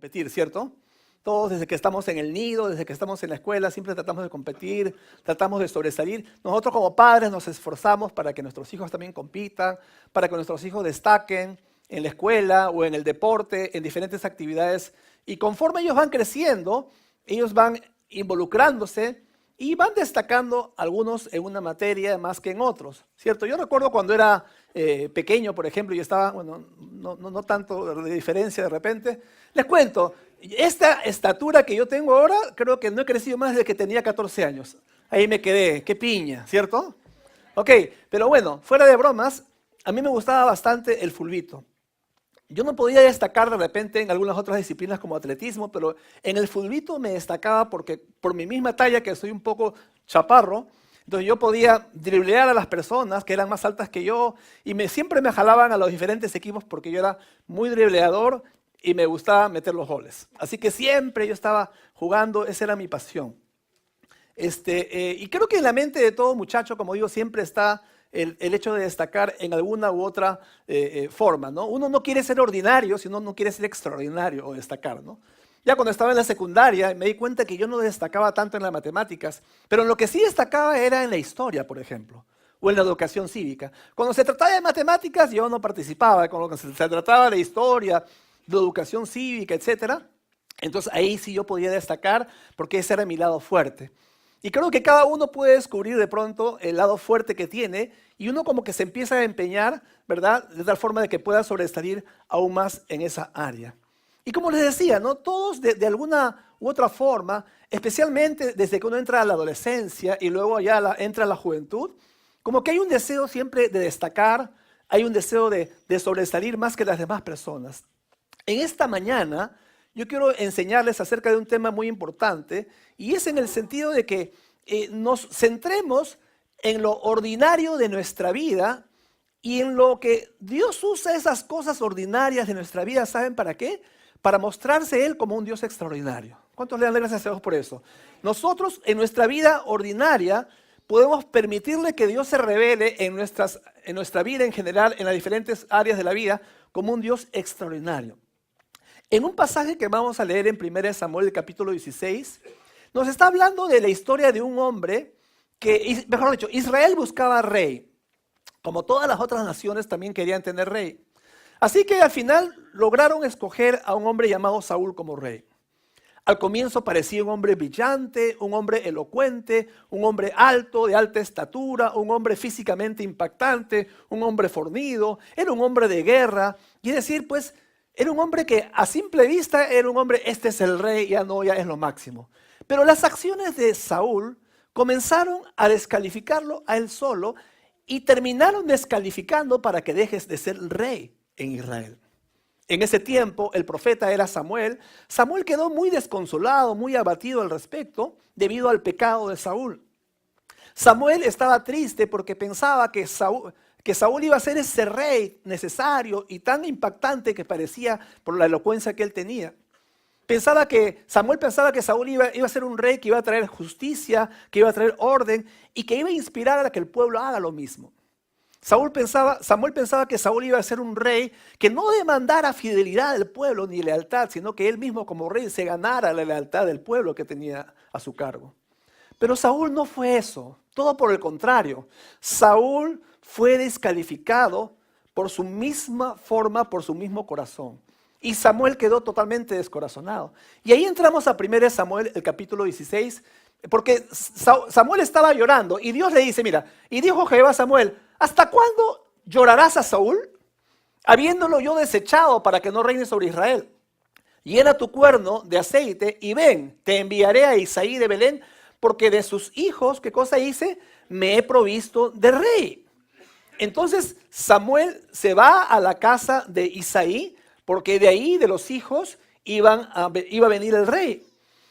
competir, ¿cierto? Todos desde que estamos en el nido, desde que estamos en la escuela, siempre tratamos de competir, tratamos de sobresalir. Nosotros como padres nos esforzamos para que nuestros hijos también compitan, para que nuestros hijos destaquen en la escuela o en el deporte, en diferentes actividades. Y conforme ellos van creciendo, ellos van involucrándose y van destacando algunos en una materia más que en otros, ¿cierto? Yo recuerdo cuando era pequeño, por ejemplo, y estaba, bueno, no tanto de diferencia de repente. Les cuento, esta estatura que yo tengo ahora, creo que no he crecido más desde que tenía 14 años. Ahí me quedé, qué piña, ¿cierto? Ok, pero bueno, fuera de bromas, a mí me gustaba bastante el fulbito. Yo no podía destacar de repente en algunas otras disciplinas como atletismo, pero en el fulbito me destacaba porque por mi misma talla, que soy un poco chaparro, entonces yo podía driblear a las personas que eran más altas que yo y siempre me jalaban a los diferentes equipos porque yo era muy dribleador y me gustaba meter los goles. Así que siempre yo estaba jugando, esa era mi pasión. Y creo que en la mente de todo muchacho, como digo, siempre está el hecho de destacar en alguna u otra forma, ¿no? Uno no quiere ser ordinario, sino no quiere ser extraordinario o destacar, ¿no? Ya cuando estaba en la secundaria me di cuenta que yo no destacaba tanto en las matemáticas, pero en lo que sí destacaba era en la historia, por ejemplo, o en la educación cívica. Cuando se trataba de matemáticas yo no participaba, cuando se trataba de historia, de educación cívica, etcétera, entonces ahí sí yo podía destacar porque ese era mi lado fuerte. Y creo que cada uno puede descubrir de pronto el lado fuerte que tiene y uno como que se empieza a empeñar, ¿verdad? De tal forma de que pueda sobresalir aún más en esa área. Y como les decía, ¿no? Todos de alguna u otra forma, especialmente desde que uno entra a la adolescencia y luego ya entra a la juventud, como que hay un deseo siempre de destacar, hay un deseo de sobresalir más que las demás personas. En esta mañana yo quiero enseñarles acerca de un tema muy importante y es en el sentido de que nos centremos en lo ordinario de nuestra vida y en lo que Dios usa esas cosas ordinarias de nuestra vida. ¿Saben para qué? Para mostrarse Él como un Dios extraordinario. ¿Cuántos le dan gracias a Dios por eso? Nosotros en nuestra vida ordinaria podemos permitirle que Dios se revele en nuestra vida en general, en las diferentes áreas de la vida, como un Dios extraordinario. En un pasaje que vamos a leer en 1 Samuel, el capítulo 16, nos está hablando de la historia de un hombre que, mejor dicho, Israel buscaba rey. Como todas las otras naciones también querían tener rey. Así que al final lograron escoger a un hombre llamado Saúl como rey. Al comienzo parecía un hombre brillante, un hombre elocuente, un hombre alto, de alta estatura, un hombre físicamente impactante, un hombre fornido, era un hombre de guerra. Y es decir, pues, era un hombre que a simple vista era un hombre, este es el rey, ya es lo máximo. Pero las acciones de Saúl comenzaron a descalificarlo a él solo y terminaron descalificando para que dejes de ser rey en Israel. En ese tiempo el profeta era Samuel. Samuel quedó muy desconsolado, muy abatido al respecto debido al pecado de Saúl. Samuel estaba triste porque pensaba que Saúl iba a ser ese rey necesario y tan impactante que parecía por la elocuencia que él tenía. Samuel pensaba que Saúl iba a ser un rey que iba a traer justicia, que iba a traer orden y que iba a inspirar a que el pueblo haga lo mismo. Samuel pensaba que Saúl iba a ser un rey que no demandara fidelidad del pueblo ni lealtad, sino que él mismo como rey se ganara la lealtad del pueblo que tenía a su cargo. Pero Saúl no fue eso, todo por el contrario. Saúl fue descalificado por su misma forma, por su mismo corazón. Y Samuel quedó totalmente descorazonado. Y ahí entramos a 1 Samuel, el capítulo 16, porque Samuel estaba llorando y Dios le dice, mira, y dijo Jehová a Samuel, ¿hasta cuándo llorarás a Saúl? Habiéndolo yo desechado para que no reine sobre Israel. Llena tu cuerno de aceite y ven, te enviaré a Isaí de Belén, porque de sus hijos, ¿qué cosa hice? Me he provisto de rey. Entonces Samuel se va a la casa de Isaí, porque de ahí, de los hijos, iba a venir el rey.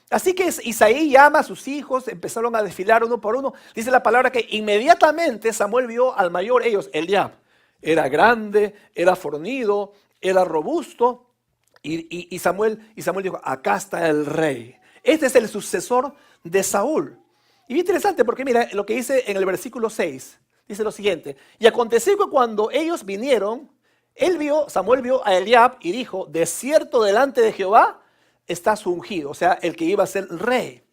Así que Isaí llama a sus hijos, empezaron a desfilar uno por uno. Dice la palabra que inmediatamente Samuel vio al mayor, Eliab. Era grande, era fornido, era robusto. Y Samuel dijo, acá está el rey. Este es el sucesor de Saúl. Y bien interesante porque mira lo que dice en el versículo 6. Dice lo siguiente. Y aconteció que cuando ellos vinieron, Samuel vio a Eliab y dijo, de cierto delante de Jehová está su ungido, o sea, el que iba a ser rey.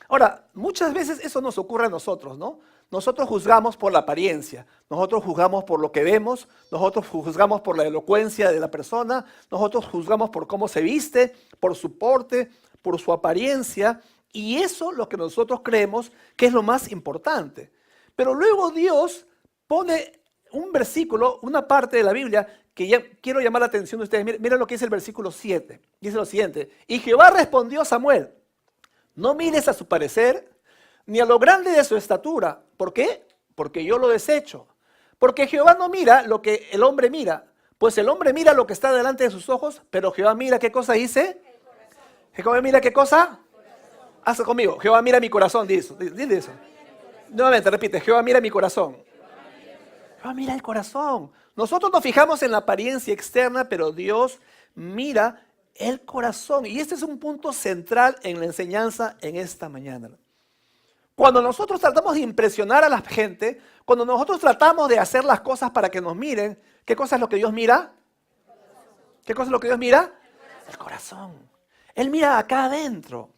Ahora, muchas veces eso nos ocurre a nosotros, ¿no? Nosotros juzgamos por la apariencia, nosotros juzgamos por lo que vemos, nosotros juzgamos por la elocuencia de la persona, nosotros juzgamos por cómo se viste, por su porte, por su apariencia, y eso es lo que nosotros creemos que es lo más importante. Pero luego Dios pone un versículo, una parte de la Biblia que ya quiero llamar la atención de ustedes. Mira lo que dice el versículo 7. Dice lo siguiente: y Jehová respondió a Samuel: no mires a su parecer, ni a lo grande de su estatura. ¿Por qué? Porque yo lo desecho. Porque Jehová no mira lo que el hombre mira, pues el hombre mira lo que está delante de sus ojos, pero Jehová mira, ¿qué cosa dice? Jehová mira, ¿qué cosa? Hazlo conmigo. Jehová mira mi corazón, dile eso. Nuevamente, repite: Jehová mira mi corazón. Jehová mira el corazón. Nosotros nos fijamos en la apariencia externa, pero Dios mira el corazón. Y este es un punto central en la enseñanza en esta mañana. Cuando nosotros tratamos de impresionar a la gente, cuando nosotros tratamos de hacer las cosas para que nos miren, ¿qué cosa es lo que Dios mira? ¿Qué cosa es lo que Dios mira? El corazón. Él mira acá adentro.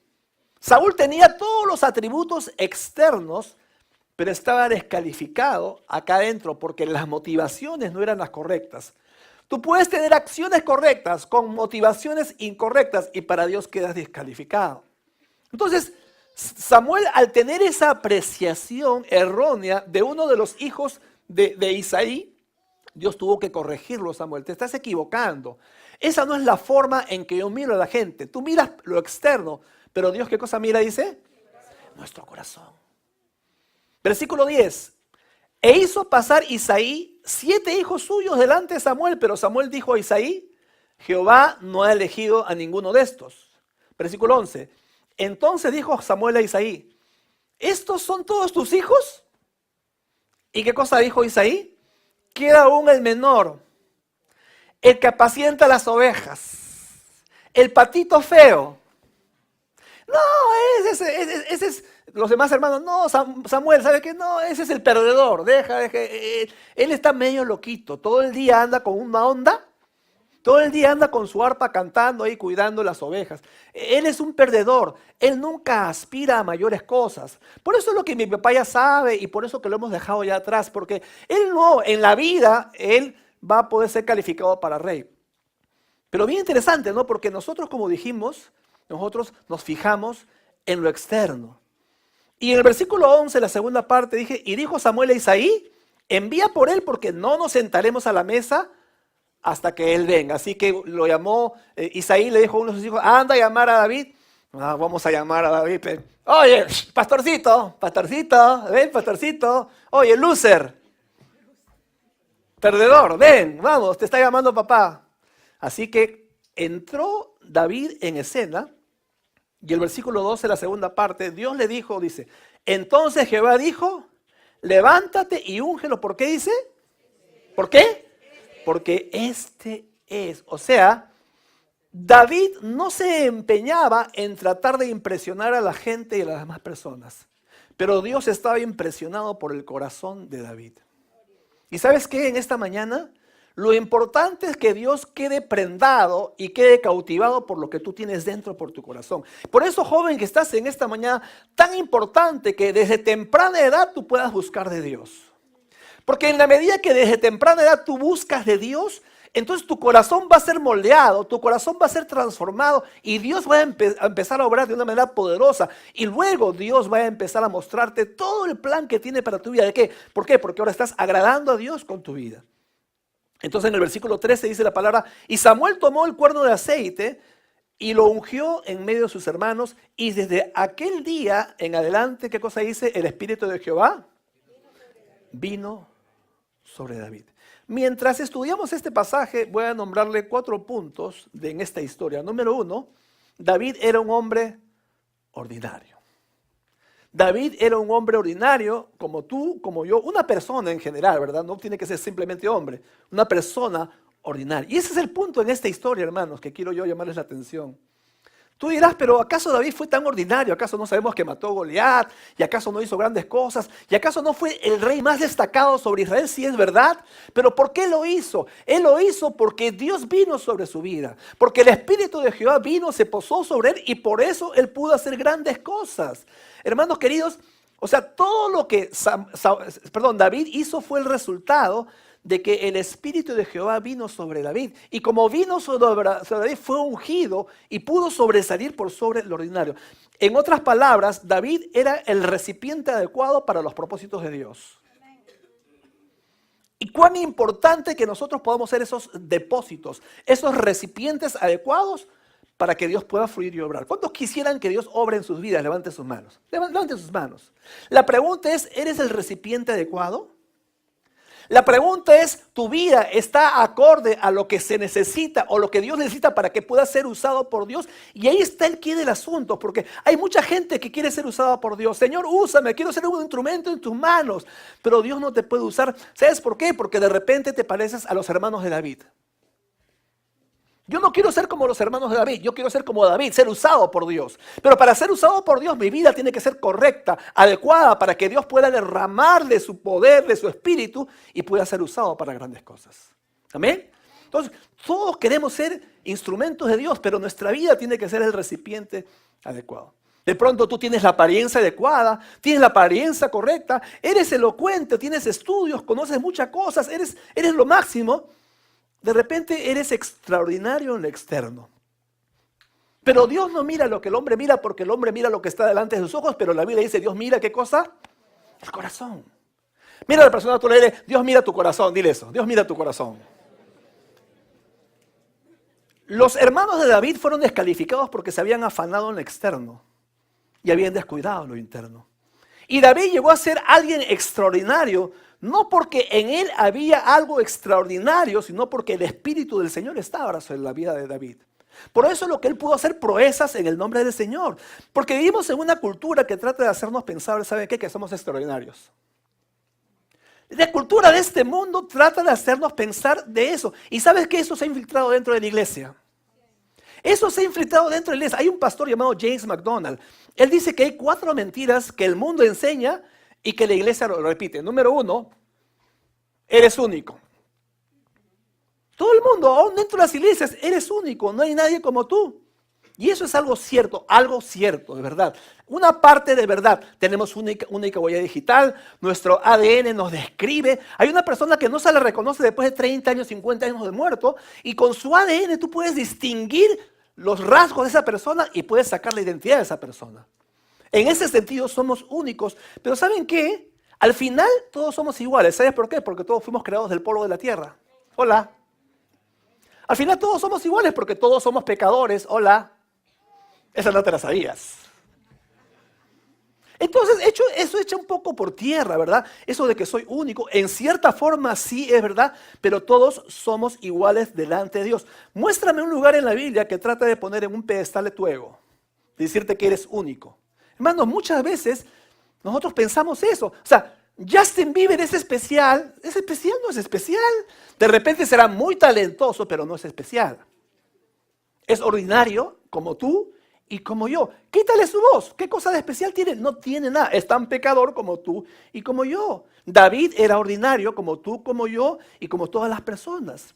Saúl tenía todos los atributos externos, pero estaba descalificado acá adentro porque las motivaciones no eran las correctas. Tú puedes tener acciones correctas con motivaciones incorrectas y para Dios quedas descalificado. Entonces, Samuel, al tener esa apreciación errónea de uno de los hijos de Isaí, Dios tuvo que corregirlo. Samuel, te estás equivocando. Esa no es la forma en que yo miro a la gente. Tú miras lo externo, pero Dios, ¿qué cosa mira? Dice, nuestro corazón. Versículo 10. E hizo pasar Isaí 7 hijos suyos delante de Samuel, pero Samuel dijo a Isaí: Jehová no ha elegido a ninguno de estos. Versículo 11. Entonces dijo Samuel a Isaí: ¿estos son todos tus hijos? ¿Y qué cosa dijo Isaí? Queda aún el menor, el que apacienta las ovejas, el patito feo. No, ese es, los demás hermanos, no, Samuel, ¿sabe qué? No, ese es el perdedor, deja, él está medio loquito, todo el día anda con una onda, todo el día anda con su arpa cantando ahí, cuidando las ovejas. Él es un perdedor, él nunca aspira a mayores cosas. Por eso es lo que mi papá ya sabe y por eso que lo hemos dejado ya atrás, porque él no, en la vida, él va a poder ser calificado para rey. Pero bien interesante, ¿no? Porque nosotros, como dijimos, nosotros nos fijamos en lo externo. Y en el versículo 11, la segunda parte, dije: y dijo Samuel a Isaí: envía por él, porque no nos sentaremos a la mesa hasta que él venga. Así que lo llamó, Isaí le dijo a uno de sus hijos: anda a llamar a David. Vamos a llamar a David. Oye, pastorcito, ven, pastorcito. Oye, loser, perdedor, ven, vamos, te está llamando papá. Así que entró David en escena. Y el versículo 12, la segunda parte, Dios le dijo, dice: entonces Jehová dijo: levántate y úngelo. ¿Por qué dice? ¿Por qué? Porque este es. O sea, David no se empeñaba en tratar de impresionar a la gente y a las demás personas. Pero Dios estaba impresionado por el corazón de David. ¿Y sabes qué? En esta mañana, lo importante es que Dios quede prendado y quede cautivado por lo que tú tienes dentro, por tu corazón. Por eso, joven, que estás en esta mañana, tan importante que desde temprana edad tú puedas buscar de Dios. Porque en la medida que desde temprana edad tú buscas de Dios, entonces tu corazón va a ser moldeado, tu corazón va a ser transformado y Dios va a empezar a obrar de una manera poderosa. Y luego Dios va a empezar a mostrarte todo el plan que tiene para tu vida. ¿De qué? ¿Por qué? Porque ahora estás agradando a Dios con tu vida. Entonces en el versículo 13 dice la palabra: y Samuel tomó el cuerno de aceite y lo ungió en medio de sus hermanos, y desde aquel día en adelante, ¿qué cosa dice? El Espíritu de Jehová vino sobre David. Mientras estudiamos este pasaje, voy a nombrarle 4 puntos en esta historia. Número 1, David era un hombre ordinario. David era un hombre ordinario, como tú, como yo, una persona en general, ¿verdad? No tiene que ser simplemente hombre, una persona ordinaria. Y ese es el punto en esta historia, hermanos, que quiero yo llamarles la atención. Tú dirás, pero ¿acaso David fue tan ordinario? ¿Acaso no sabemos que mató a Goliat? ¿Y acaso no hizo grandes cosas? ¿Y acaso no fue el rey más destacado sobre Israel? Sí, es verdad. Pero ¿por qué lo hizo? Él lo hizo porque Dios vino sobre su vida. Porque el Espíritu de Jehová vino, se posó sobre él y por eso él pudo hacer grandes cosas. Hermanos queridos, o sea, todo lo que David hizo fue el resultado de que el Espíritu de Jehová vino sobre David. Y como vino sobre David, fue ungido y pudo sobresalir por sobre lo ordinario. En otras palabras, David era el recipiente adecuado para los propósitos de Dios. Y cuán importante que nosotros podamos ser esos depósitos, esos recipientes adecuados para que Dios pueda fluir y obrar. ¿Cuántos quisieran que Dios obre en sus vidas? Levanten sus manos. Levanten sus manos. La pregunta es, ¿eres el recipiente adecuado? La pregunta es, ¿tu vida está acorde a lo que se necesita o lo que Dios necesita para que pueda ser usado por Dios? Y ahí está el quid del asunto, porque hay mucha gente que quiere ser usada por Dios. Señor, úsame, quiero ser un instrumento en tus manos, pero Dios no te puede usar. ¿Sabes por qué? Porque de repente te pareces a los hermanos de David. Yo no quiero ser como los hermanos de David, yo quiero ser como David, ser usado por Dios. Pero para ser usado por Dios, mi vida tiene que ser correcta, adecuada, para que Dios pueda derramar de su poder, de su espíritu, y pueda ser usado para grandes cosas. ¿Amén? Entonces, todos queremos ser instrumentos de Dios, pero nuestra vida tiene que ser el recipiente adecuado. De pronto tú tienes la apariencia adecuada, tienes la apariencia correcta, eres elocuente, tienes estudios, conoces muchas cosas, eres lo máximo. De repente eres extraordinario en lo externo. Pero Dios no mira lo que el hombre mira, porque el hombre mira lo que está delante de sus ojos, pero la Biblia dice, Dios mira ¿qué cosa? El corazón. Mira a la persona, tú le dices, Dios mira tu corazón, dile eso, Dios mira tu corazón. Los hermanos de David fueron descalificados porque se habían afanado en lo externo y habían descuidado lo interno. Y David llegó a ser alguien extraordinario, no porque en él había algo extraordinario, sino porque el Espíritu del Señor estaba sobre la vida de David. Por eso es lo que él pudo hacer proezas en el nombre del Señor. Porque vivimos en una cultura que trata de hacernos pensar, ¿saben qué? Que somos extraordinarios. La cultura de este mundo trata de hacernos pensar de eso. ¿Y sabes qué? Eso se ha infiltrado dentro de la iglesia. Eso se ha infiltrado dentro de la iglesia. Hay un pastor llamado James MacDonald. Él dice que hay 4 mentiras que el mundo enseña y que la iglesia lo repite. Número 1, eres único. Todo el mundo, aún dentro de las iglesias, eres único, no hay nadie como tú. Y eso es algo cierto, de verdad. Una parte de verdad. Tenemos única huella digital, nuestro ADN nos describe. Hay una persona que no se le reconoce después de 30 años, 50 años de muerto, y con su ADN tú puedes distinguir los rasgos de esa persona y puedes sacar la identidad de esa persona. En ese sentido somos únicos, pero ¿saben qué? Al final todos somos iguales. ¿Sabes por qué? Porque todos fuimos creados del polvo de la tierra. Hola. Al final todos somos iguales porque todos somos pecadores. Hola. Esa no te la sabías. Entonces, eso echa un poco por tierra, ¿verdad? Eso de que soy único, en cierta forma sí es verdad, pero todos somos iguales delante de Dios. Muéstrame un lugar en la Biblia que trata de poner en un pedestal de tu ego, de decirte que eres único. Hermanos, muchas veces nosotros pensamos eso. O sea, Justin Bieber es especial, no es especial. De repente será muy talentoso, pero no es especial. Es ordinario, como tú y como yo. Quítale su voz. ¿Qué cosa de especial tiene? No tiene nada. Es tan pecador como tú y como yo. David era ordinario como tú, como yo y como todas las personas.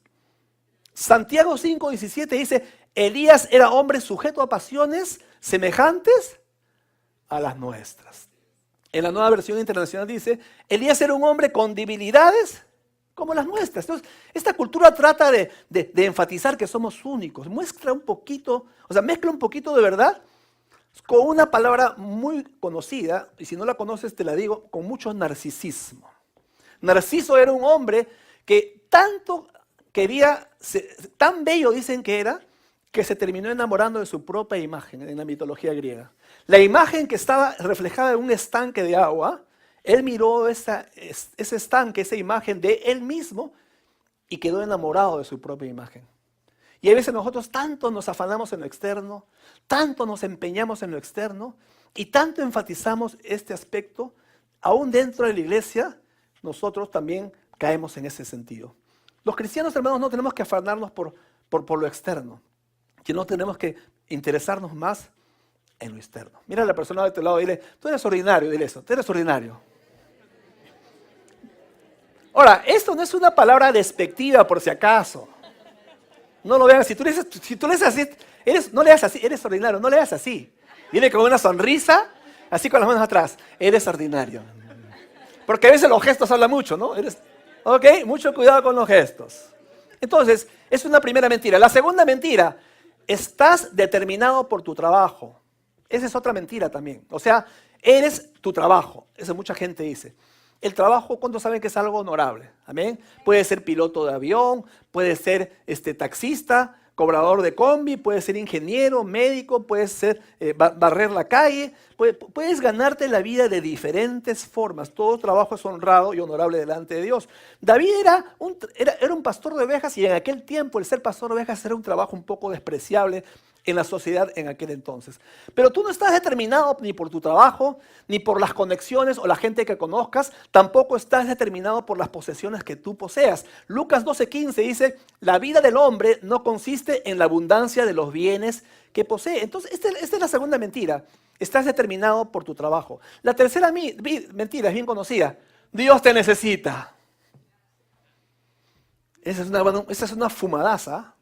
Santiago 5:17 dice, Elías era hombre sujeto a pasiones semejantes a las nuestras. En la Nueva Versión Internacional dice, Elías era un hombre con debilidades como las nuestras. Entonces, esta cultura trata de enfatizar que somos únicos. Mezcla un poquito de verdad con una palabra muy conocida, y si no la conoces te la digo, con mucho narcisismo. Narciso era un hombre que tanto quería, tan bello dicen que era, que se terminó enamorando de su propia imagen en la mitología griega. La imagen que estaba reflejada en un estanque de agua, él miró ese estanque, esa imagen de él mismo y quedó enamorado de su propia imagen. Y a veces nosotros tanto nos afanamos en lo externo, tanto nos empeñamos en lo externo y tanto enfatizamos este aspecto, aún dentro de la iglesia, nosotros también caemos en ese sentido. Los cristianos, hermanos, no tenemos que afanarnos por lo externo, sino tenemos que interesarnos más en lo externo. Mira a la persona de tu lado y dile, tú eres ordinario, dile eso, tú eres ordinario. Ahora, esto no es una palabra despectiva por si acaso. No lo vean, si tú le dices así, no le hagas así, eres ordinario, no le hagas así. Dile con una sonrisa, así con las manos atrás, eres ordinario. Porque a veces los gestos hablan mucho, ¿no? Ok, mucho cuidado con los gestos. Entonces, es una primera mentira. La segunda mentira, estás determinado por tu trabajo. Esa es otra mentira también. O sea, eres tu trabajo. Eso mucha gente dice. El trabajo, ¿cuántos saben que es algo honorable? Amén. Puede ser piloto de avión, puede ser taxista, cobrador de combi, puede ser ingeniero, médico, puede ser barrer la calle. Puedes ganarte la vida de diferentes formas. Todo trabajo es honrado y honorable delante de Dios. David era un pastor de ovejas y en aquel tiempo el ser pastor de ovejas era un trabajo un poco despreciable en la sociedad en aquel entonces. Pero tú no estás determinado ni por tu trabajo, ni por las conexiones o la gente que conozcas, tampoco estás determinado por las posesiones que tú poseas. Lucas 12:15 dice, la vida del hombre no consiste en la abundancia de los bienes que posee. Entonces, esta es la segunda mentira. Estás determinado por tu trabajo. La tercera mentira es bien conocida. Dios te necesita. Esa es una fumadaza.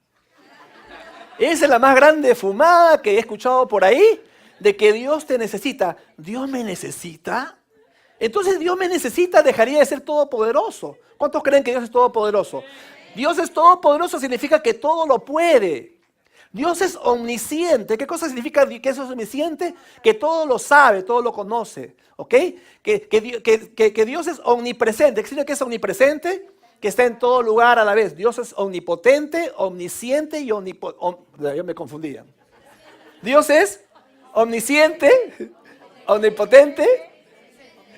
Esa es la más grande fumada que he escuchado por ahí, de que Dios te necesita. ¿Dios me necesita? Entonces, Dios me necesita, dejaría de ser todopoderoso. ¿Cuántos creen que Dios es todopoderoso? Dios es todopoderoso, significa que todo lo puede. Dios es omnisciente. ¿Qué cosa significa que eso es omnisciente? Que todo lo sabe, todo lo conoce. ¿Ok? Que Dios es omnipresente. ¿Qué significa que es omnipresente? Que está en todo lugar a la vez. Dios es omnipotente, omnisciente y yo me confundía. Dios es omnisciente, omnipotente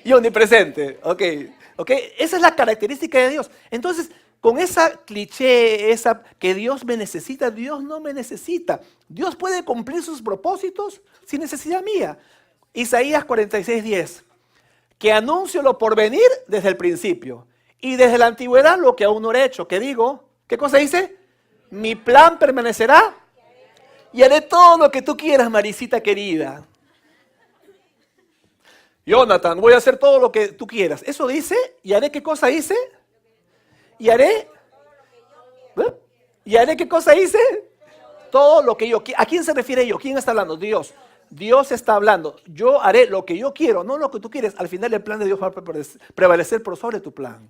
y omnipresente. Ok. Esa es la característica de Dios. Entonces, con esa cliché, esa que Dios me necesita, Dios no me necesita. Dios puede cumplir sus propósitos sin necesidad mía. Isaías 46:10. Que anuncio lo por venir desde el principio. Y desde la antigüedad lo que aún no he hecho. ¿Qué digo? ¿Qué cosa dice? Mi plan permanecerá y haré todo lo que tú quieras, Marisita querida. Jonathan, voy a hacer todo lo que tú quieras. Eso dice, ¿y haré qué cosa hice? ¿Y haré? ¿Y haré qué cosa hice? Todo lo que yo quiero. ¿A quién se refiere yo? ¿Quién está hablando? Dios. Dios está hablando. Yo haré lo que yo quiero, no lo que tú quieres. Al final el plan de Dios va a prevalecer por sobre tu plan.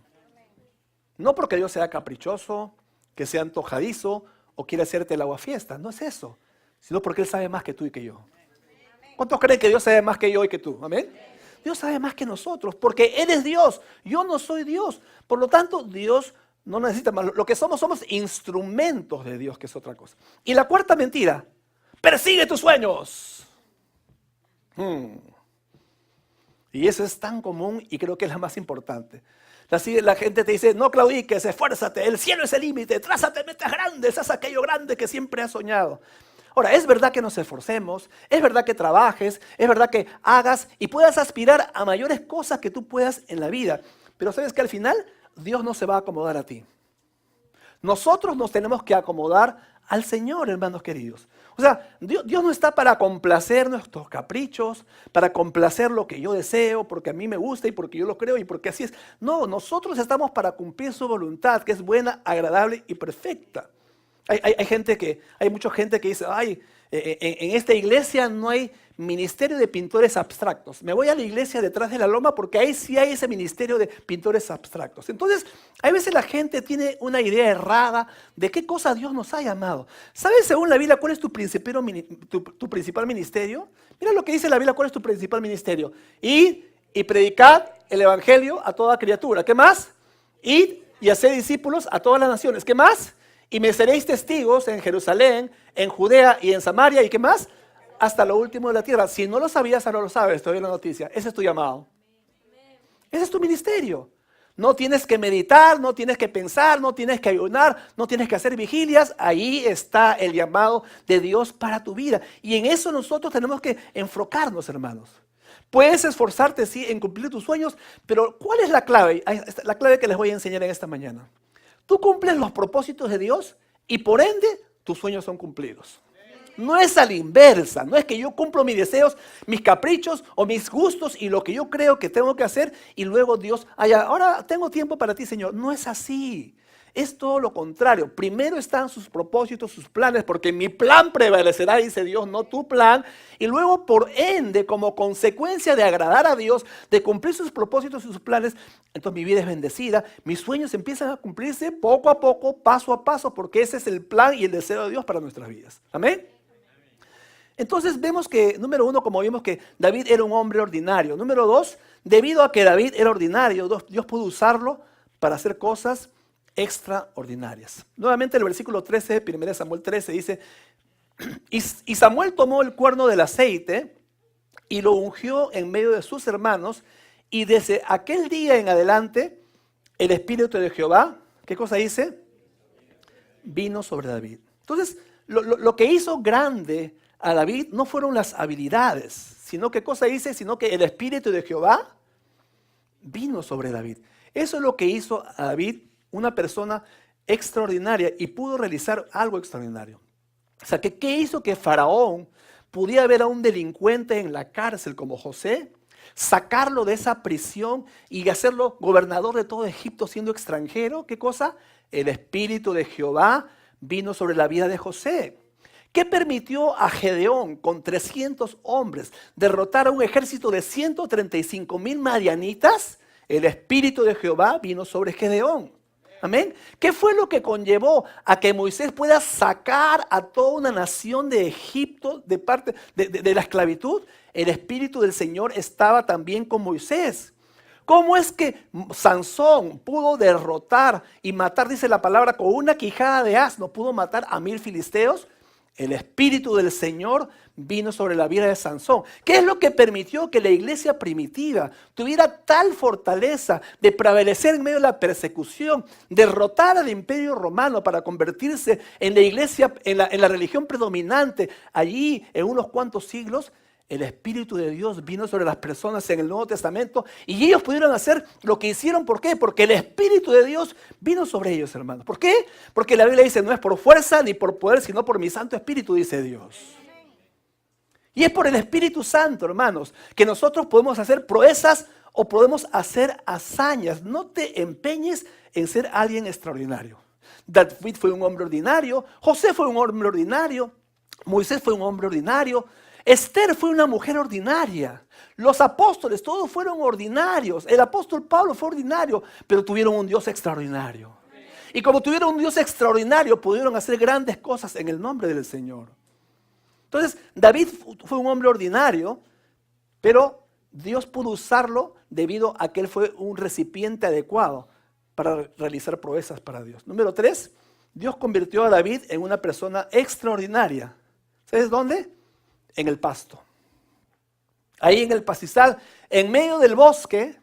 No porque Dios sea caprichoso, que sea antojadizo o quiera hacerte el aguafiesta. No es eso. Sino porque Él sabe más que tú y que yo. ¿Cuántos creen que Dios sabe más que yo y que tú? Amén. Dios sabe más que nosotros porque Él es Dios. Yo no soy Dios. Por lo tanto, Dios no necesita más. Lo que somos instrumentos de Dios, que es otra cosa. Y la cuarta mentira. Persigue tus sueños. Y eso es tan común y creo que es la más importante. La gente te dice, no claudiques, esfuérzate, el cielo es el límite, trázate metas grandes, haz aquello grande que siempre has soñado. Ahora, es verdad que nos esforcemos, es verdad que trabajes, es verdad que hagas y puedas aspirar a mayores cosas que tú puedas en la vida. Pero sabes que al final Dios no se va a acomodar a ti. Nosotros nos tenemos que acomodar al Señor, hermanos queridos. O sea, Dios no está para complacer nuestros caprichos, para complacer lo que yo deseo, porque a mí me gusta y porque yo lo creo y porque así es. No, nosotros estamos para cumplir su voluntad, que es buena, agradable y perfecta. Hay mucha gente que dice, ay, en esta iglesia no hay ministerio de pintores abstractos. Me voy a la iglesia detrás de la loma porque ahí sí hay ese ministerio de pintores abstractos. Entonces, a veces la gente tiene una idea errada de qué cosa Dios nos ha llamado. ¿Sabes según la Biblia cuál es tu principal ministerio? Mira lo que dice la Biblia, cuál es tu principal ministerio. Id y predicad el evangelio a toda criatura. ¿Qué más? Id y haced discípulos a todas las naciones. ¿Qué más? Y me seréis testigos en Jerusalén, en Judea y en Samaria. ¿Y qué más? Hasta lo último de la tierra. Si no lo sabías, ahora lo sabes. Te doy la noticia. Ese es tu llamado. Ese es tu ministerio. No tienes que meditar, no tienes que pensar, no tienes que ayunar, no tienes que hacer vigilias. Ahí está el llamado de Dios para tu vida. Y en eso nosotros tenemos que enfocarnos, hermanos. Puedes esforzarte, sí, en cumplir tus sueños, pero ¿cuál es la clave? La clave que les voy a enseñar en esta mañana. Tú cumples los propósitos de Dios y por ende tus sueños son cumplidos. No es a la inversa, no es que yo cumplo mis deseos, mis caprichos o mis gustos y lo que yo creo que tengo que hacer y luego Dios, ahora tengo tiempo para ti, Señor. No es así. Es todo lo contrario. Primero están sus propósitos, sus planes, porque mi plan prevalecerá, dice Dios, no tu plan. Y luego, por ende, como consecuencia de agradar a Dios, de cumplir sus propósitos y sus planes, entonces mi vida es bendecida. Mis sueños empiezan a cumplirse poco a poco, paso a paso, porque ese es el plan y el deseo de Dios para nuestras vidas. Amén. Entonces vemos que, número uno, como vimos que David era un hombre ordinario. Número dos, debido a que David era ordinario, Dios pudo usarlo para hacer cosas extraordinarias. Nuevamente el versículo 13, 1 Samuel 13 dice, y Samuel tomó el cuerno del aceite y lo ungió en medio de sus hermanos, y desde aquel día en adelante el Espíritu de Jehová, ¿qué cosa dice? Vino sobre David. Entonces, lo que hizo grande a David no fueron las habilidades, sino ¿qué cosa dice? Sino que el Espíritu de Jehová vino sobre David. Eso es lo que hizo a David una persona extraordinaria y pudo realizar algo extraordinario. O sea, ¿qué hizo que Faraón pudiera ver a un delincuente en la cárcel como José, sacarlo de esa prisión y hacerlo gobernador de todo Egipto siendo extranjero? ¿Qué cosa? El Espíritu de Jehová vino sobre la vida de José. ¿Qué permitió a Gedeón con 300 hombres derrotar a un ejército de 135,000 madianitas? El Espíritu de Jehová vino sobre Gedeón. Amén. ¿Qué fue lo que conllevó a que Moisés pueda sacar a toda una nación de Egipto de parte de la esclavitud? El Espíritu del Señor estaba también con Moisés. ¿Cómo es que Sansón pudo derrotar y matar, dice la palabra, con una quijada de asno, pudo matar a 1000 filisteos? El Espíritu del Señor vino sobre la vida de Sansón. ¿Qué es lo que permitió que la iglesia primitiva tuviera tal fortaleza de prevalecer en medio de la persecución, derrotar al imperio romano para convertirse en la iglesia, en la religión predominante allí en unos cuantos siglos? El Espíritu de Dios vino sobre las personas en el Nuevo Testamento y ellos pudieron hacer lo que hicieron. ¿Por qué? Porque el Espíritu de Dios vino sobre ellos, hermanos. ¿Por qué? Porque la Biblia dice, no es por fuerza ni por poder, sino por mi Santo Espíritu, dice Dios. Y es por el Espíritu Santo, hermanos, que nosotros podemos hacer proezas o podemos hacer hazañas. No te empeñes en ser alguien extraordinario. David fue un hombre ordinario, José fue un hombre ordinario, Moisés fue un hombre ordinario, Esther fue una mujer ordinaria. Los apóstoles, todos fueron ordinarios. El apóstol Pablo fue ordinario, pero tuvieron un Dios extraordinario. Y como tuvieron un Dios extraordinario, pudieron hacer grandes cosas en el nombre del Señor. Entonces, David fue un hombre ordinario, pero Dios pudo usarlo debido a que él fue un recipiente adecuado para realizar proezas para Dios. Número 3, Dios convirtió a David en una persona extraordinaria. ¿Sabes dónde? En el pasto. Ahí en el pastizal, en medio del bosque,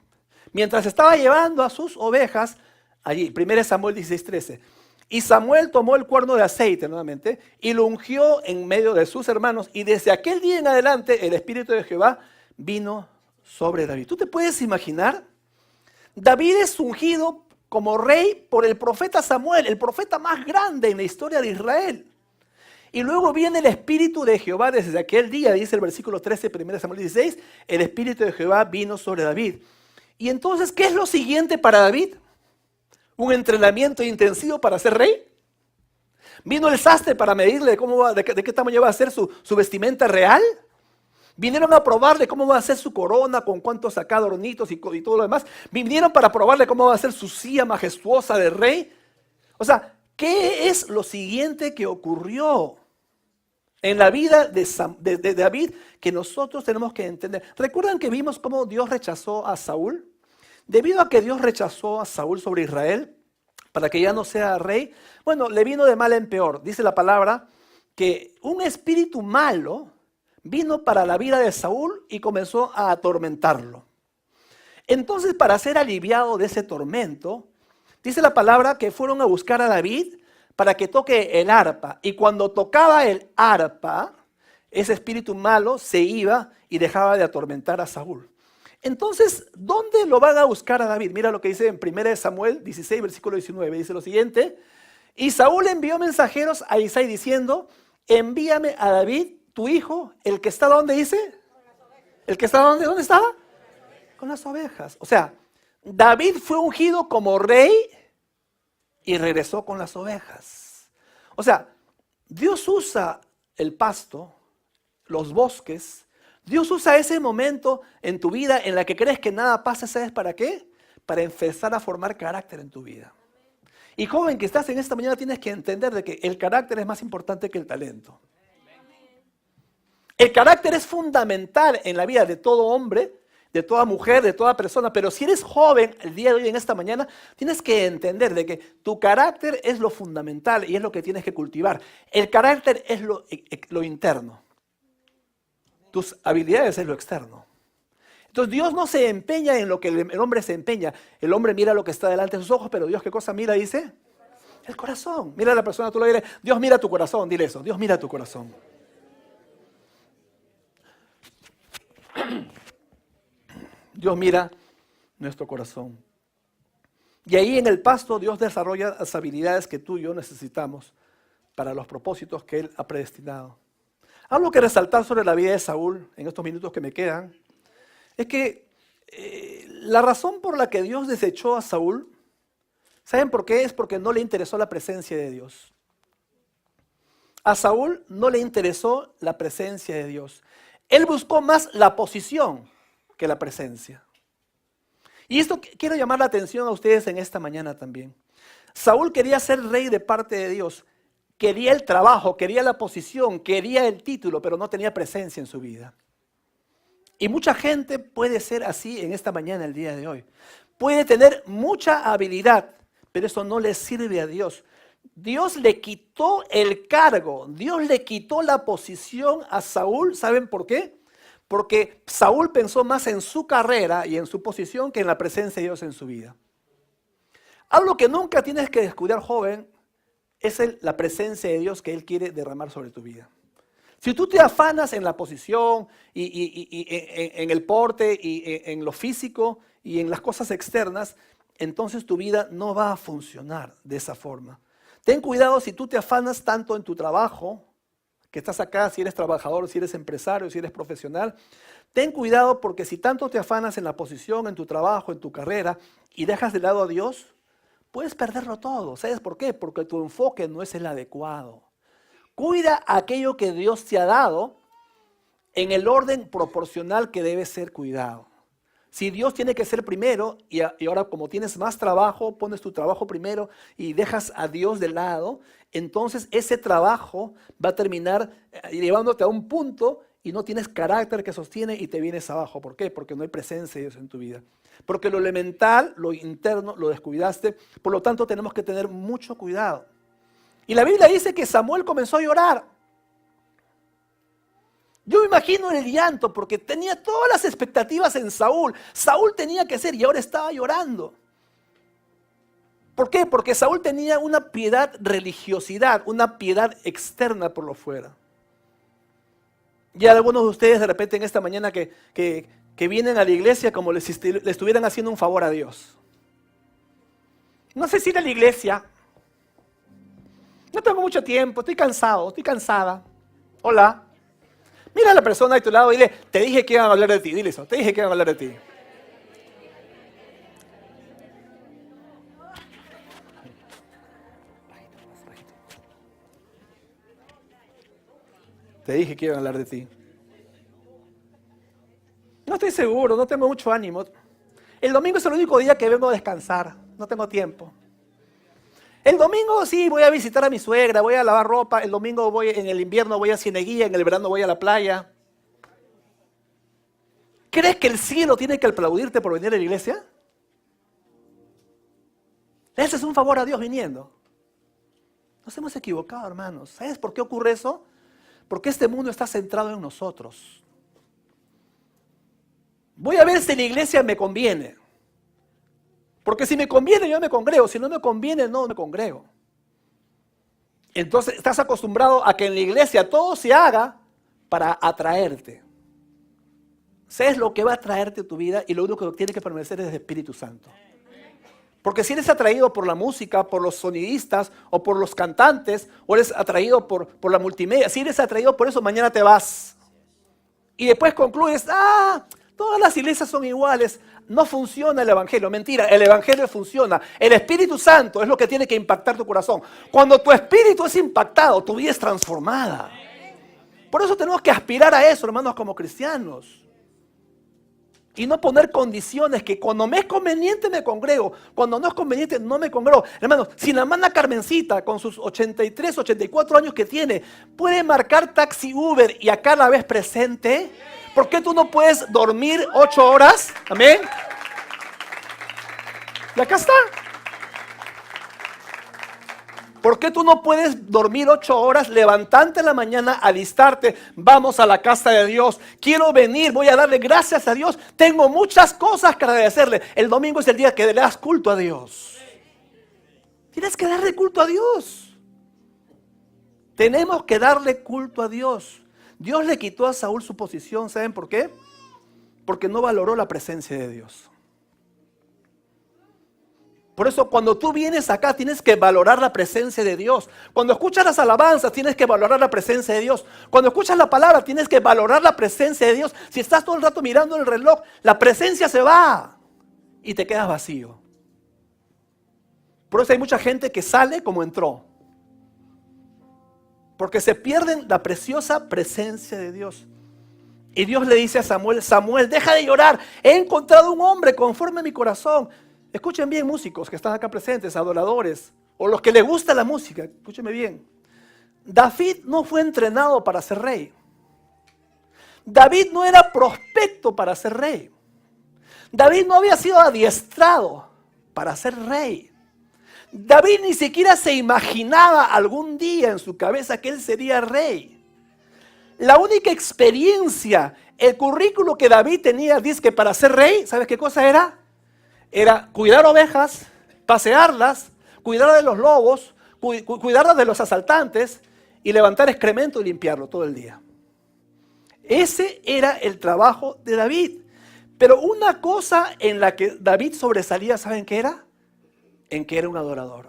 mientras estaba llevando a sus ovejas, allí, 1 Samuel 16:13. Y Samuel tomó el cuerno de aceite nuevamente y lo ungió en medio de sus hermanos. Y desde aquel día en adelante el Espíritu de Jehová vino sobre David. ¿Tú te puedes imaginar? David es ungido como rey por el profeta Samuel, el profeta más grande en la historia de Israel. Y luego viene el Espíritu de Jehová desde aquel día, dice el versículo 13, 1 Samuel 16, el Espíritu de Jehová vino sobre David. Y entonces, ¿qué es lo siguiente para David? ¿Un entrenamiento intensivo para ser rey? ¿Vino el sastre para medirle de qué tamaño va a ser su vestimenta real? ¿Vinieron a probarle cómo va a ser su corona, con cuántos acá adornitos y todo lo demás? ¿Vinieron para probarle cómo va a ser su silla majestuosa de rey? O sea, ¿qué es lo siguiente que ocurrió en la vida de David que nosotros tenemos que entender? ¿Recuerdan que vimos cómo Dios rechazó a Saúl? Debido a que Dios rechazó a Saúl sobre Israel, para que ya no sea rey, bueno, le vino de mal en peor. Dice la palabra que un espíritu malo vino para la vida de Saúl y comenzó a atormentarlo. Entonces, para ser aliviado de ese tormento, dice la palabra que fueron a buscar a David para que toque el arpa. Y cuando tocaba el arpa, ese espíritu malo se iba y dejaba de atormentar a Saúl. Entonces, ¿dónde lo van a buscar a David? Mira lo que dice en 1 Samuel 16, versículo 19. Dice lo siguiente: y Saúl envió mensajeros a Isaí diciendo: envíame a David, tu hijo, el que está donde dice, el que está ¿dónde estaba? Con las ovejas. O sea, David fue ungido como rey y regresó con las ovejas. O sea, Dios usa el pasto, los bosques. Dios usa ese momento en tu vida en la que crees que nada pasa. ¿Sabes para qué? Para empezar a formar carácter en tu vida. Y joven que estás en esta mañana, tienes que entender de que el carácter es más importante que el talento. El carácter es fundamental en la vida de todo hombre, de toda mujer, de toda persona. Pero si eres joven el día de hoy, en esta mañana, tienes que entender de que tu carácter es lo fundamental y es lo que tienes que cultivar. El carácter es lo interno. Tus habilidades es lo externo. Entonces Dios no se empeña en lo que el hombre se empeña. El hombre mira lo que está delante de sus ojos, pero Dios, ¿qué cosa mira? Dice, el corazón. Mira a la persona, tú le dices, Dios mira tu corazón, dile eso, Dios mira tu corazón. Dios mira nuestro corazón. Y ahí en el pasto Dios desarrolla las habilidades que tú y yo necesitamos para los propósitos que Él ha predestinado. Algo que resaltar sobre la vida de Saúl en estos minutos que me quedan es que la razón por la que Dios desechó a Saúl, ¿saben por qué? Es porque no le interesó la presencia de Dios. A Saúl no le interesó la presencia de Dios. Él buscó más la posición que la presencia. Y esto quiero llamar la atención a ustedes en esta mañana también. Saúl quería ser rey de parte de Dios. Quería el trabajo, quería la posición, quería el título, pero no tenía presencia en su vida. Y mucha gente puede ser así en esta mañana, el día de hoy. Puede tener mucha habilidad, pero eso no le sirve a Dios. Dios le quitó el cargo, Dios le quitó la posición a Saúl. ¿Saben por qué? Porque Saúl pensó más en su carrera y en su posición que en la presencia de Dios en su vida. Algo que nunca tienes que descuidar, joven, es la presencia de Dios que Él quiere derramar sobre tu vida. Si tú te afanas en la posición y en el porte y en lo físico y en las cosas externas, entonces tu vida no va a funcionar de esa forma. Ten cuidado si tú te afanas tanto en tu trabajo, que estás acá, si eres trabajador, si eres empresario, si eres profesional. Ten cuidado porque si tanto te afanas en la posición, en tu trabajo, en tu carrera y dejas de lado a Dios, puedes perderlo todo. ¿Sabes por qué? Porque tu enfoque no es el adecuado. Cuida aquello que Dios te ha dado en el orden proporcional que debe ser cuidado. Si Dios tiene que ser primero y ahora como tienes más trabajo, pones tu trabajo primero y dejas a Dios de lado, entonces ese trabajo va a terminar llevándote a un punto y no tienes carácter que sostiene y te vienes abajo. ¿Por qué? Porque no hay presencia de Dios en tu vida. Porque lo elemental, lo interno, lo descuidaste. Por lo tanto, tenemos que tener mucho cuidado. Y la Biblia dice que Samuel comenzó a llorar. Yo me imagino el llanto porque tenía todas las expectativas en Saúl. Saúl tenía que ser y ahora estaba llorando. ¿Por qué? Porque Saúl tenía una piedad, religiosidad, una piedad externa por lo fuera. Y algunos de ustedes de repente en esta mañana que vienen a la iglesia como le estuvieran haciendo un favor a Dios. No sé si ir a la iglesia. No tengo mucho tiempo, estoy cansado, estoy cansada. Hola. Mira a la persona de tu lado y dile, te dije que iban a hablar de ti, dile eso, te dije que iban a hablar de ti. Te dije que iban a hablar de ti. No estoy seguro, no tengo mucho ánimo. El domingo es el único día que vengo a descansar, no tengo tiempo. El domingo sí, voy a visitar a mi suegra, voy a lavar ropa, el domingo en el invierno voy a Cieneguía, en el verano voy a la playa. ¿Crees que el cielo tiene que aplaudirte por venir a la iglesia? Le haces un favor a Dios viniendo. Nos hemos equivocado, hermanos. ¿Sabes por qué ocurre eso? Porque este mundo está centrado en nosotros. Voy a ver si la iglesia me conviene. Porque si me conviene, yo me congrego. Si no me conviene, no me congrego. Entonces estás acostumbrado a que en la iglesia todo se haga para atraerte. ¿Sabes lo que va a atraerte a tu vida? Y lo único que tiene que permanecer es el Espíritu Santo. Porque si eres atraído por la música, por los sonidistas o por los cantantes, o eres atraído por la multimedia, si eres atraído por eso, mañana te vas. Y después concluyes, todas las iglesias son iguales. No funciona el evangelio. Mentira, el evangelio funciona. El Espíritu Santo es lo que tiene que impactar tu corazón. Cuando tu espíritu es impactado, tu vida es transformada. Por eso tenemos que aspirar a eso, hermanos, como cristianos. Y no poner condiciones que cuando me es conveniente me congrego, cuando no es conveniente no me congrego. Hermanos, si la hermana Carmencita con sus 83, 84 años que tiene puede marcar taxi Uber y acá la ves presente, ¿por qué tú no puedes dormir 8 horas? Amén. Y acá está. ¿Por qué tú no puedes dormir 8 horas, levantarte en la mañana, alistarte? Vamos a la casa de Dios. Quiero venir, voy a darle gracias a Dios. Tengo muchas cosas que agradecerle. El domingo es el día que le das culto a Dios. Tienes que darle culto a Dios. Tenemos que darle culto a Dios. Dios le quitó a Saúl su posición. ¿Saben por qué? Porque no valoró la presencia de Dios. Por eso cuando tú vienes acá tienes que valorar la presencia de Dios. Cuando escuchas las alabanzas tienes que valorar la presencia de Dios. Cuando escuchas la palabra tienes que valorar la presencia de Dios. Si estás todo el rato mirando el reloj, la presencia se va y te quedas vacío. Por eso hay mucha gente que sale como entró. Porque se pierden la preciosa presencia de Dios. Y Dios le dice a Samuel, Samuel, deja de llorar. He encontrado un hombre conforme a mi corazón. Escuchen bien, músicos que están acá presentes, adoradores, o los que les gusta la música, escúchenme bien. David no fue entrenado para ser rey. David no era prospecto para ser rey. David no había sido adiestrado para ser rey. David ni siquiera se imaginaba algún día en su cabeza que él sería rey. La única experiencia, el currículo que David tenía, dice que para ser rey, ¿sabes qué cosa era? Era cuidar ovejas, pasearlas, cuidar de los lobos, cuidar de los asaltantes y levantar excremento y limpiarlo todo el día. Ese era el trabajo de David. Pero una cosa en la que David sobresalía, ¿saben qué era? En que era un adorador.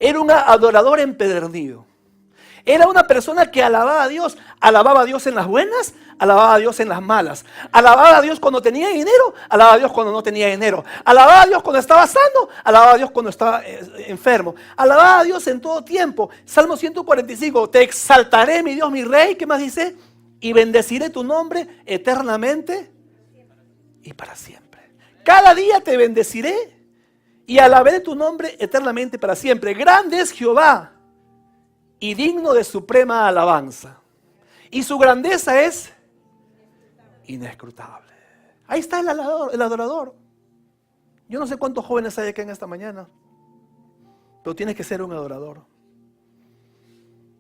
Era un adorador empedernido. Era una persona que alababa a Dios en las buenas, alababa a Dios en las malas. Alababa a Dios cuando tenía dinero, alababa a Dios cuando no tenía dinero. Alababa a Dios cuando estaba sano, alababa a Dios cuando estaba enfermo. Alababa a Dios en todo tiempo. Salmo 145, te exaltaré, mi Dios, mi Rey. ¿Qué más dice? Y bendeciré tu nombre eternamente y para siempre. Cada día te bendeciré y alabaré tu nombre eternamente para siempre. Grande es Jehová y digno de suprema alabanza. Y su grandeza es inescrutable. Ahí está el adorador. Yo no sé cuántos jóvenes hay acá en esta mañana, pero tienes que ser un adorador.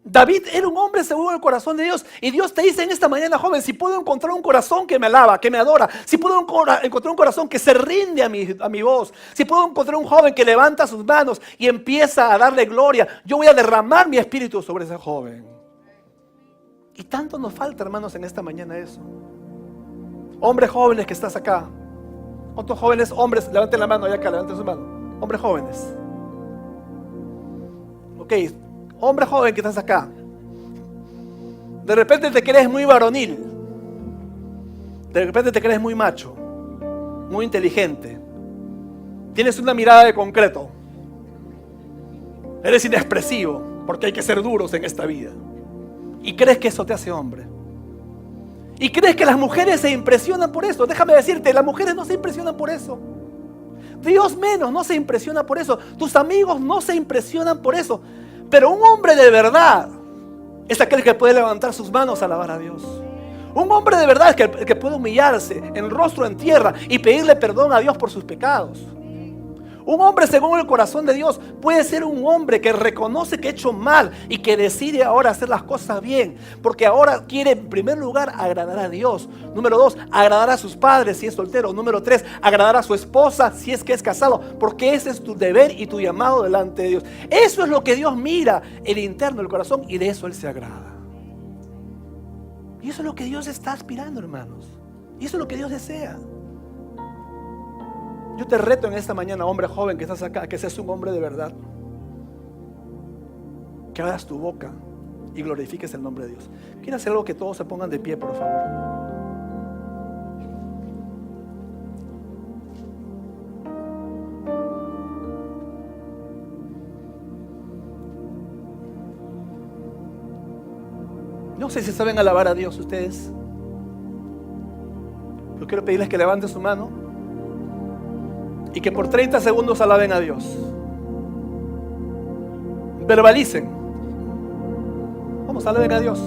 David era un hombre según el corazón de Dios. Y Dios te dice en esta mañana, joven, si puedo encontrar un corazón que me alaba, que me adora, si puedo encontrar un corazón que se rinde a mi voz, si puedo encontrar un joven que levanta sus manos y empieza a darle gloria, yo voy a derramar mi espíritu sobre ese joven. Y tanto nos falta, hermanos, en esta mañana eso. Hombres jóvenes que estás acá. ¿Cuántos jóvenes hombres? Levanten la mano allá acá, levanten su mano. Hombres jóvenes. Ok. Hombre joven que estás acá, de repente te crees muy varonil, de repente te crees muy macho, muy inteligente, tienes una mirada de concreto, eres inexpresivo porque hay que ser duros en esta vida y crees que eso te hace hombre y crees que las mujeres se impresionan por eso. Déjame decirte, las mujeres no se impresionan por eso. Dios menos no se impresiona por eso, tus amigos no se impresionan por eso. Pero un hombre de verdad es aquel que puede levantar sus manos a alabar a Dios. Un hombre de verdad es el que puede humillarse en rostro en tierra y pedirle perdón a Dios por sus pecados. Un hombre según el corazón de Dios puede ser un hombre que reconoce que ha hecho mal y que decide ahora hacer las cosas bien, porque ahora quiere en primer lugar agradar a Dios. Número 2, agradar a sus padres si es soltero. Número 3, agradar a su esposa si es que es casado, porque ese es tu deber y tu llamado delante de Dios. Eso es lo que Dios mira, el interno del corazón, y de eso Él se agrada. Y eso es lo que Dios está aspirando, hermanos. Y eso es lo que Dios desea. Yo te reto en esta mañana, hombre joven que estás acá, que seas un hombre de verdad. Que abras tu boca y glorifiques el nombre de Dios. Quiero hacer algo que todos se pongan de pie, por favor. No sé si saben alabar a Dios ustedes. Yo quiero pedirles que levanten su mano y que por 30 segundos alaben a Dios. Verbalicen. Vamos, alaben a Dios.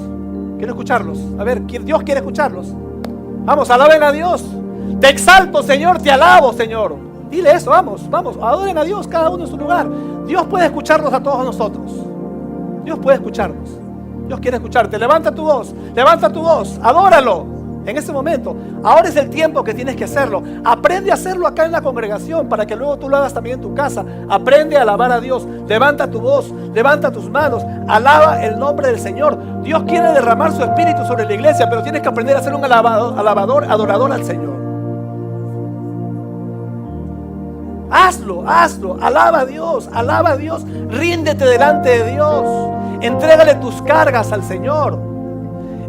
Quiero escucharlos. A ver, Dios quiere escucharlos. Vamos, alaben a Dios. Te exalto, Señor, te alabo, Señor. Dile eso, vamos, adoren a Dios cada uno en su lugar. Dios puede escucharnos a todos nosotros. Dios puede escucharnos. Dios quiere escucharte. Levanta tu voz, adóralo en ese momento. Ahora es el tiempo que tienes que hacerlo. Aprende a hacerlo acá en la congregación para que luego tú lo hagas también en tu casa. Aprende a alabar a Dios. Levanta tu voz, levanta tus manos, alaba el nombre del Señor. Dios quiere derramar su espíritu sobre la iglesia, pero tienes que aprender a ser un adorador al Señor. Hazlo, alaba a Dios, ríndete delante de Dios, entrégale tus cargas al Señor,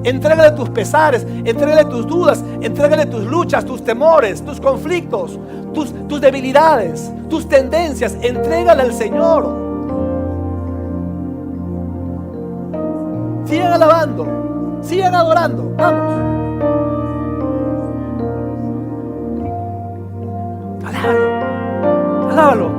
entrégale tus pesares, entrégale tus dudas, entrégale tus luchas, tus temores, tus conflictos, tus debilidades, tus tendencias, entrégale al Señor. Sigan alabando, sigan adorando, vamos. Alábalo.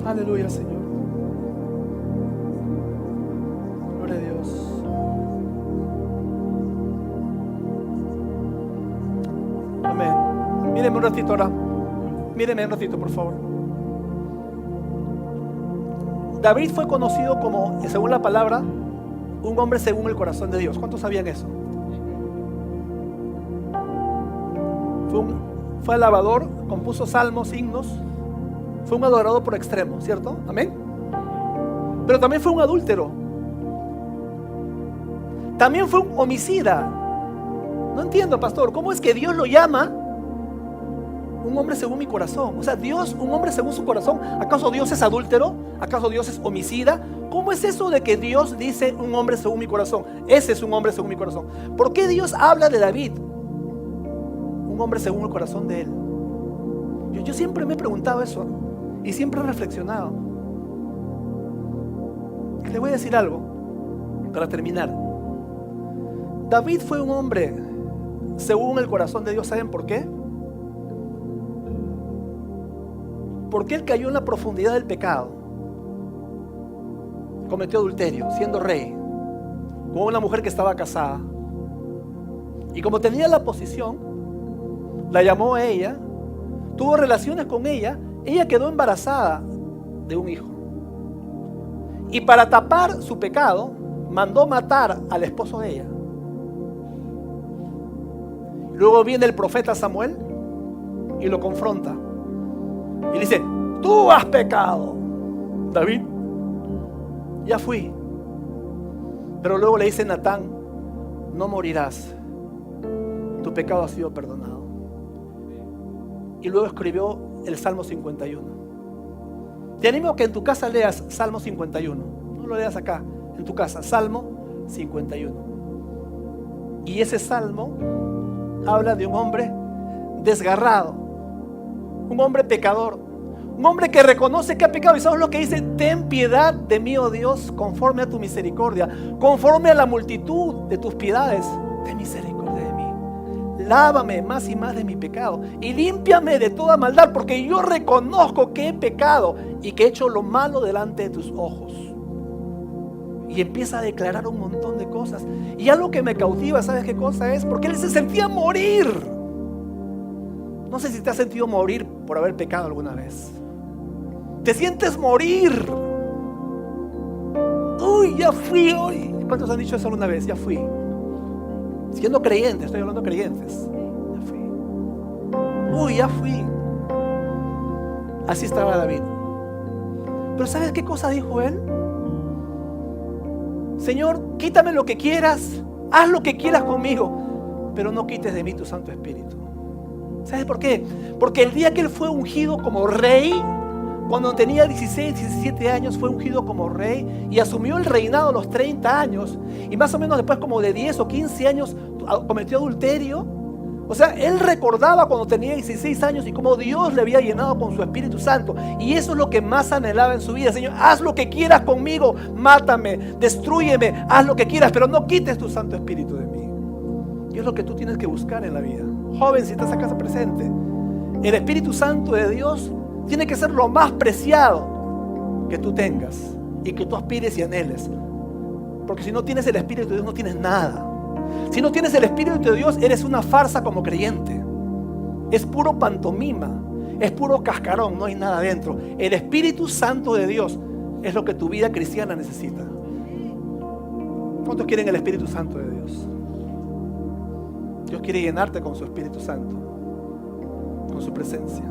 Aleluya, Señor. Gloria a Dios. Amén. Mírenme un ratito ahora. Mírenme un ratito, por favor. David fue conocido como, según la palabra, un hombre según el corazón de Dios. ¿Cuántos sabían eso? Fue alabador, compuso salmos, himnos. Fue un adorador por extremo, ¿cierto? Amén. Pero también fue un adúltero. También fue un homicida. No entiendo, pastor, ¿cómo es que Dios lo llama un hombre según mi corazón? O sea, Dios, un hombre según su corazón. ¿Acaso Dios es adúltero? ¿Acaso Dios es homicida? ¿Cómo es eso de que Dios dice un hombre según mi corazón? Ese es un hombre según mi corazón. ¿Por qué Dios habla de David? Un hombre según el corazón de él. Yo siempre me he preguntado eso y siempre he reflexionado. Le voy a decir algo para terminar. David fue un hombre según el corazón de Dios. ¿Saben por qué? Porque él cayó en la profundidad del pecado. Cometió adulterio, siendo rey, con una mujer que estaba casada. Y como tenía la posición, la llamó a ella, tuvo relaciones con ella, ella quedó embarazada de un hijo. Y para tapar su pecado, mandó matar al esposo de ella. Luego viene el profeta Samuel y lo confronta. Y dice: tú has pecado, David. Ya fui. Pero luego le dice Natán: no morirás, tu pecado ha sido perdonado. Y luego escribió el Salmo 51. Te animo a que en tu casa leas Salmo 51. No lo leas acá, en tu casa, Salmo 51. Y ese salmo habla de un hombre desgarrado, un hombre pecador, un hombre que reconoce que ha pecado. ¿Y sabes lo que dice? Ten piedad de mí, oh Dios, conforme a tu misericordia, conforme a la multitud de tus piedades, ten misericordia de mí. Lávame más y más de mi pecado y límpiame de toda maldad, porque yo reconozco que he pecado y que he hecho lo malo delante de tus ojos. Y empieza a declarar un montón de cosas. Y algo que me cautiva, ¿sabes qué cosa es? Porque él se sentía morir. No sé si te has sentido morir por haber pecado alguna vez. Te sientes morir. Uy, ya fui hoy. ¿Cuántos han dicho eso alguna vez? Ya fui. Siendo creyentes, estoy hablando de creyentes. Ya fui. Uy, ya fui. Así estaba David. Pero ¿sabes qué cosa dijo él? Señor, quítame lo que quieras, haz lo que quieras conmigo, pero no quites de mí tu Santo Espíritu. ¿Sabes por qué? Porque el día que él fue ungido como rey, cuando tenía 16, 17 años, fue ungido como rey y asumió el reinado a los 30 años. Y más o menos después, como de 10 o 15 años, cometió adulterio. O sea, él recordaba cuando tenía 16 años y cómo Dios le había llenado con su Espíritu Santo. Y eso es lo que más anhelaba en su vida. Señor, haz lo que quieras conmigo, mátame, destrúyeme, haz lo que quieras, pero no quites tu Santo Espíritu de mí. Y es lo que tú tienes que buscar en la vida. Joven, si estás acá presente, el Espíritu Santo de Dios tiene que ser lo más preciado que tú tengas y que tú aspires y anheles. Porque si no tienes el Espíritu de Dios, no tienes nada. Si no tienes el Espíritu de Dios, eres una farsa como creyente. Es puro pantomima, es puro cascarón, no hay nada dentro. El Espíritu Santo de Dios es lo que tu vida cristiana necesita. ¿Cuántos quieren el Espíritu Santo de Dios? Dios quiere llenarte con su Espíritu Santo, con su presencia.